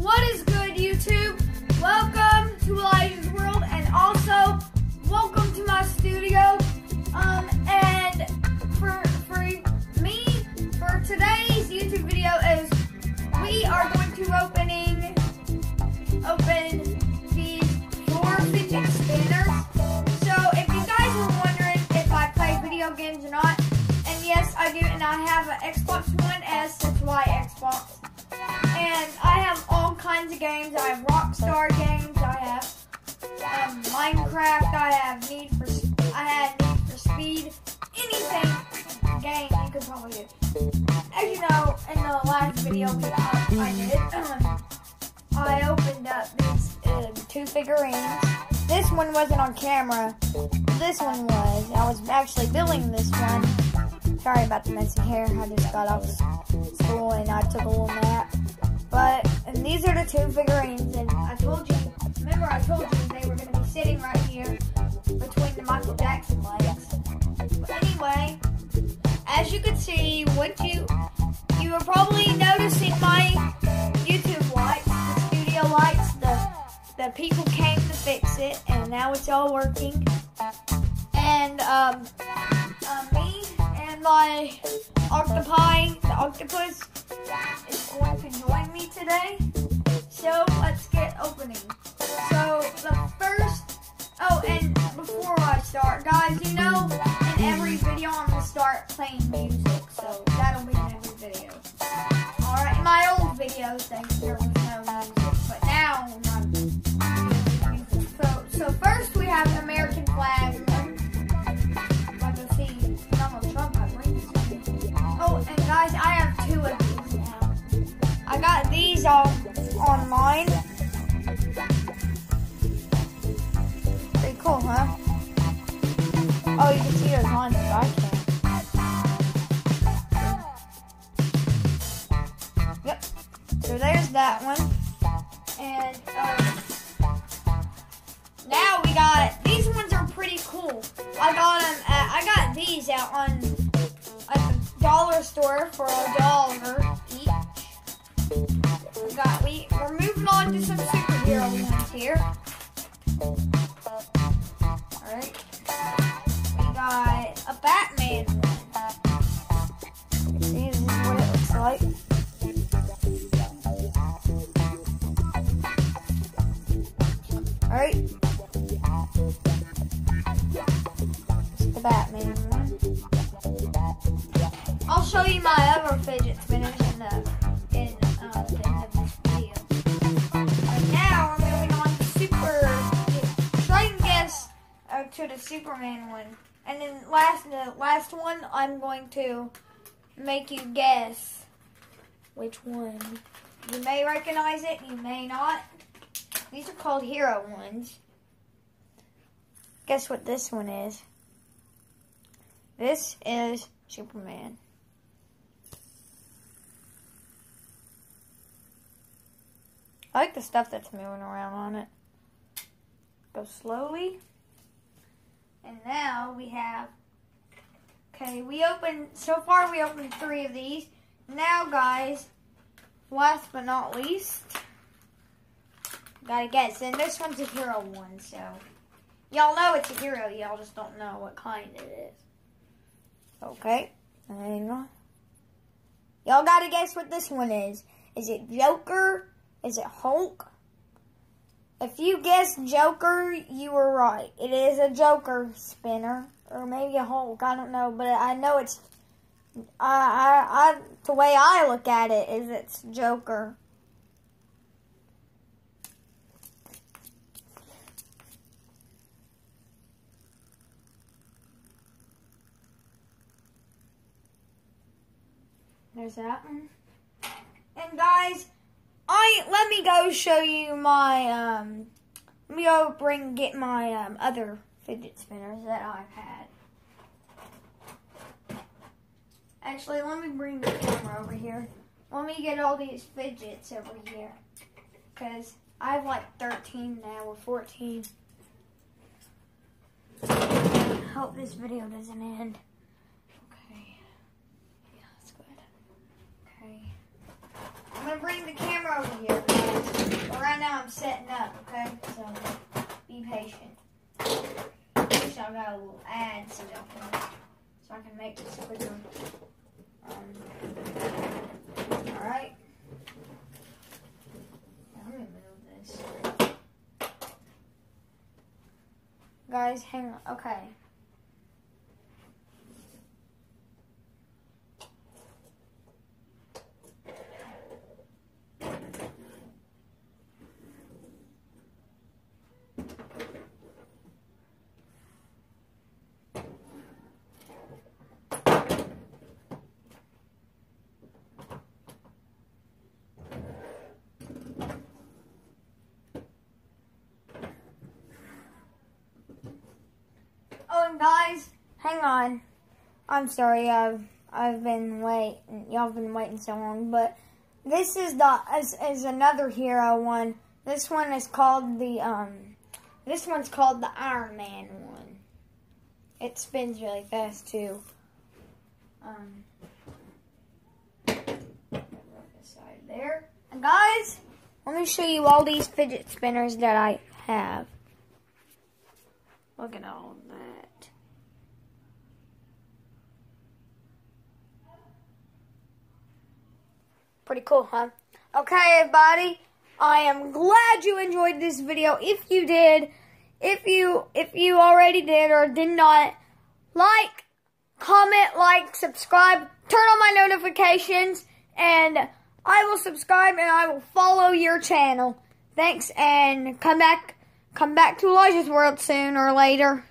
What is good, YouTube? Welcome to Elijah's World, and also welcome to my studio. And for me, for today's YouTube video is we are going to open these 4 fidget spinners. So if you guys were wondering if I play video games or not, and yes, I do, and I have an Xbox One S, that's why Xbox. And I have all kinds of games. I have Rockstar games. I have Minecraft. I had Need for Speed. Anything game you could probably do. As you know, in the last video I opened up these 2 figurines. This one wasn't on camera. This one was. I was actually building this one. Sorry about the messy hair. I just got off school and I took a little nap. And these are the 2 figurines, and I told you, remember I told you they were going to be sitting right here between the Michael Jackson legs. But anyway, as you can see, you were probably noticing my YouTube lights, the studio lights, the people came to fix it, and now it's all working. And me and my the octopus is going to join me today. So let's get opening. So the first, and before I start, guys, you know, in every video I'm going to start playing music. So that'll be in every video. Alright, in my old videos, there was no music, but now I'm music. So first we have an American flag. Oh, and guys, I have 2 of these now. I got these all online. Pretty cool, huh? Oh, you can see yours on, but I can't. Yep. So there's that one. And now we got, these ones are pretty cool. I got these out on at the dollar store for $1 each. We're moving on to some superhero ones here. Alright. We got a Batman one. See, this is what it looks like. Alright. It's the Batman one. I'll show you my other fidget spinners in the end of this video. Right now, we're moving on to try and guess to the Superman one. And then the last one, I'm going to make you guess which one. You may recognize it, you may not. These are called hero ones. Guess what this one is? This is Superman. I like the stuff that's moving around on it. Go slowly. And now we have, so far we opened 3 of these. Now guys, last but not least, gotta guess. And this one's a hero one, so y'all know it's a hero, y'all just don't know what kind it is. Okay, hang on. Y'all gotta guess what this one is. Is it Joker? Is it Hulk? If you guessed Joker, you were right. It is a Joker spinner. Or maybe a Hulk, I don't know. But I know it's, the way I look at it is it's Joker. There's that one. And guys, let me go show you my, let me go get my other fidget spinners that I've had. Actually, let me bring the camera over here. Let me get all these fidgets over here. Because I have like 13 now, or 14. Hope this video doesn't end. Okay. Yeah, that's good. Okay. I'm going to bring the camera over here, guys. I'm setting up, okay? So, be patient. Wish I got a little ad so I can make this quicker. Alright. I'm gonna move this. Guys, hang on. Okay. Oh, and guys, hang on. I'm sorry, I've been waiting. Y'all have been waiting so long, but this is is another hero one. This one is called this one's called the Iron Man one. It spins really fast too. Side there. And guys, let me show you all these fidget spinners that I have. Look at all of that. Pretty cool, huh? Okay, everybody. I am glad you enjoyed this video. If you did, if you already did or did not, like, comment, subscribe, turn on my notifications, and I will subscribe and I will follow your channel. Thanks, and come back to Elijah's World soon or later.